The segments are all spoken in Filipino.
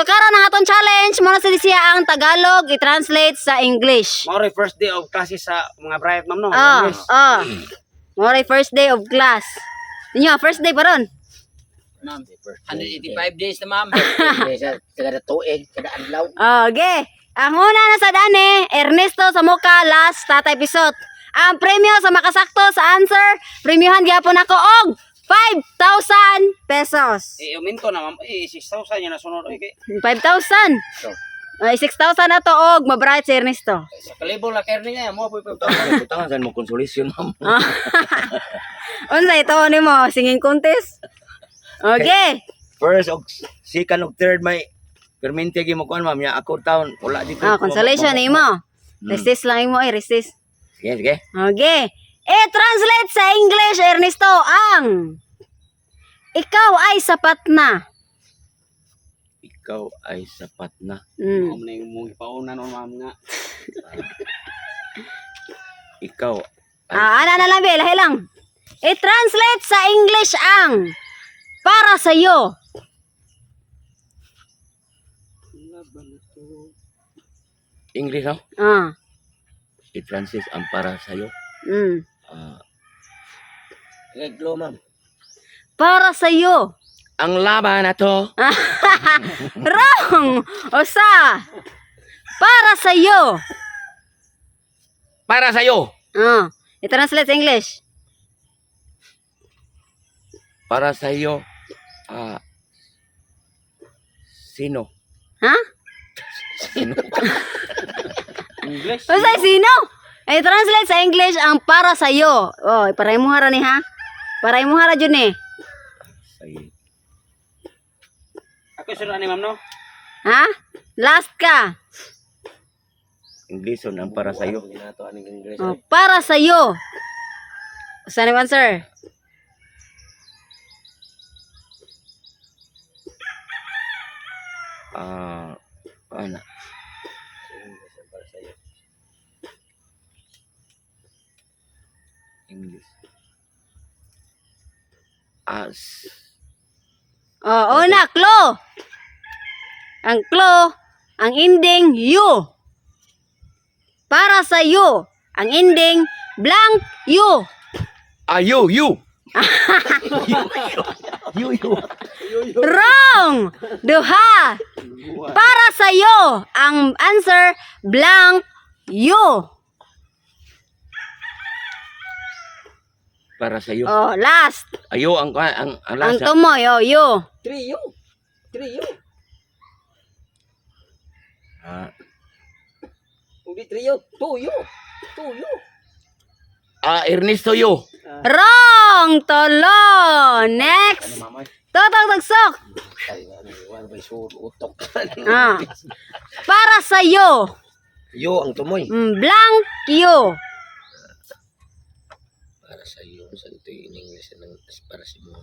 So karon ang atong challenge mo na sa siya ang Tagalog i-translate sa English. Mao ray first day of classes sa mga bright ma'am no. Oh, oh. Moray first day of class. Inyo, first day pa ron. Ma'am, 185 days na ma'am. Kada tuig, kada adlaw. Okay. Ang una na sa dani, Ernesto sa muka, last Tatay Pisot. Ang premyo sa makasakto sa answer, premyohan gyapon ako og 5,000 pesos. Uminto na ma'am. 6,000 yan na sunod. Okay. 5,000. Ay, 6,000 na to og mabright si Ernesto. Sa kalibong la kerne niya mo po. Butangan saan mo konsolasyon ma'am. Unsa ito nimo singing contest? Okay. First og second og third may permente gi mo kuan ma'am ya ako taon wala dito. Consolation nimo. Resist lang imo resist. Sige, sige. Okay. I-translate sa English, Ernesto, ang ikaw ay sapat na. Ikaw ay sapat na. Mao na yung mong ipauna no ma'am nga. Ikaw ay Ana na lang, lahi lang. I-translate sa English ang para sa iyo. English no? Ah. I-Francis ang para sa'yo. Mm. Reglo ma'am. Para sa iyo. Ang laban na to. Wrong. Usa. Para sa iyo. Para sa'yo. Ah. I-translate sa English. Para sa'yo. Sino? Ha? Sino? English. Usa sino? I-translate sa English ang para sa iyo. Oh, para mo hara ni ha. Para mo hara jud ni. Sa'yo. Ako sura ni ma'am no. Ha? Last ka. English ang para sa'yo. Oh, para sa iyo. Saan naman, sir? Ano? English. As. Oh, una, klo. Ang klo, ang ending, you. Para sa you. Ang ending, blank, you. You. You. Wrong! Duha. Para sa iyo. Ang answer, blank, you. Para sa'yo. Oh, last. Ayo ang Ang lasa. tumoy, oh, you. Trio. Udi trio. Tuyo. Ernesto yo. Wrong! Tolo. Next. Totog tagsok. Ah. Para sa iyo. Yo ang tumoy. Blank, you. Para sa'yo. Sa ito yung English ng para sa mo.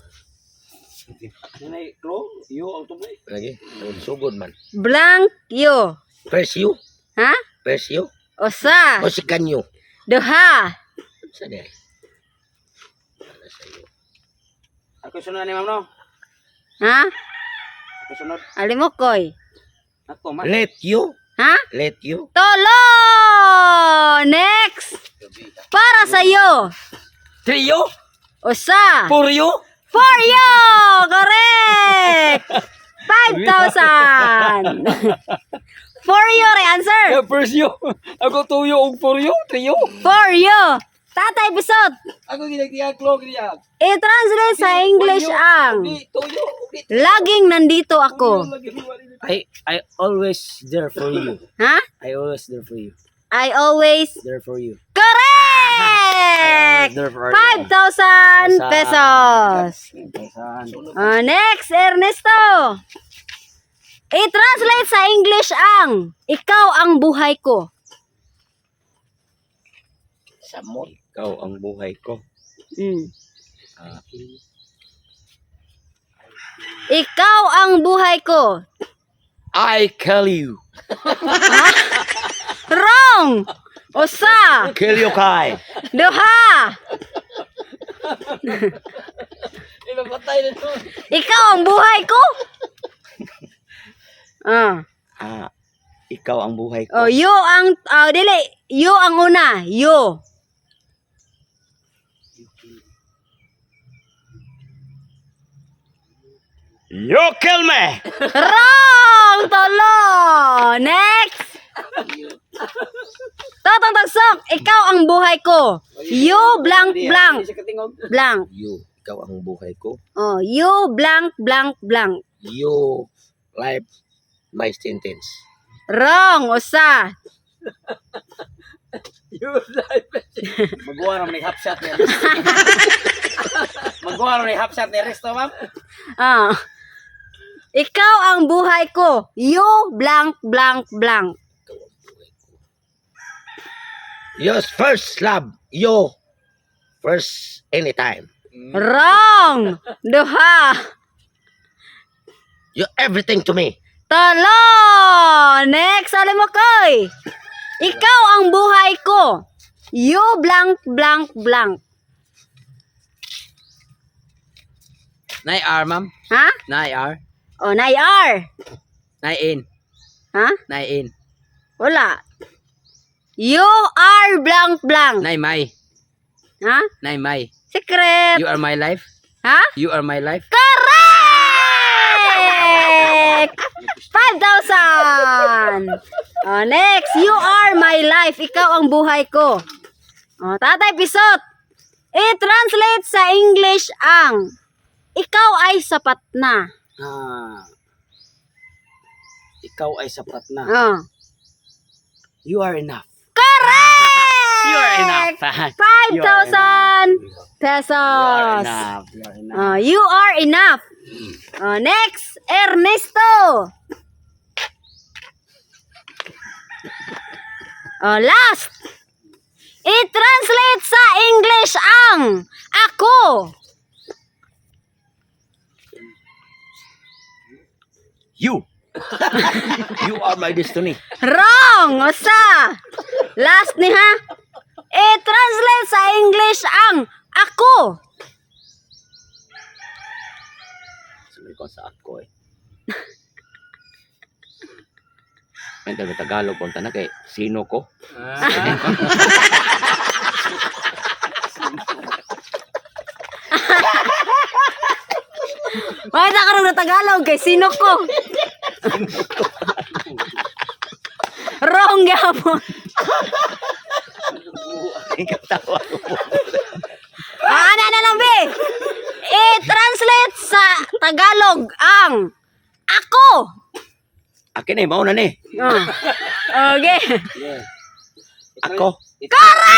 Nanay klo. Yo ang tumoy. Lagi. Sugod man. Blank, you. First you. Ha? First you. Usa. O si kanyo. Duha. Sa day. Para sa'yo. Ako sunod ni ma'am no. Ha? Ako sunod. Alimokoy. Ako man. Let you. Ha? Let you. Tolo! Next! Para sa iyo. Trio. Usa. For you. For you! Correct! 5,000! For you, answer. First you. Ako tuyo og for you. Trio. For you. Tatay Bisot. Ako ginagtiya klo ginaya. I-translate sa English ang Tuyo. laging nandito ako. I always there for you. Ha? I always there for you. I always There for you. correct! There for 5,000 pesos. Next, Ernesto. I-translate sa English ang ikaw ang buhay ko. Samo. Ikaw ang buhay ko. Ikaw ang buhay ko. I kill you. Wrong! Usa! Kill you Kai. Duha! Pinapatay na to. Ikaw ang buhay ko? Ikaw ang buhay ko. Oh, you ang dili, you ang una. You. You kill me! Wrong! Tolo! Next! Totong tagsok, ikaw ang buhay ko. You blank blank Hindi siya katingog. blank. You, ikaw ang buhay ko. Oh, you blank blank blank. You, life, my sentence. Wrong, usa. Magawa naman ni half shot ni Magawa naman ni half shot ni Resto, ma'am. Ah. Ikaw ang buhay ko. You blank blank blank. Your first love. You, first anytime. Wrong. Duha. You everything to me. Talo. Next, alam mo koy. Ikaw ang buhay ko. You blank blank blank. Nai-R, ma'am. Ha? Nai-R. O, nayar. Nai-in. Ha? Nai-in. Wala. You are blank blank. Nai-may. Ha? Nai-may. Secret. You are my life. Ha? You are my life. Correct! 5,000! Next, you are my life. Ikaw ang buhay ko. Tatay Pisot, i-translate sa English ang ikaw ay sapat na. Ikaw ay sapat na. You are enough. Correct! You are enough. 5,000 pesos. You are enough. You are enough. Next, Ernesto. Last. I-translate sa English ang ako. You. You are my destiny. Wrong. Usa. Last ni ha. I-translate sa English ang ako. Sabi ko sa ako eh. May Tagalog kung tanong kay sino ko? Makita ka na Tagalog kay sino ko. Wrong yapon. Katawa ko po. Ano na lang be? I-translate sa Tagalog ang ako. Akin eh, mauna ni. Okay. Ako. Correct!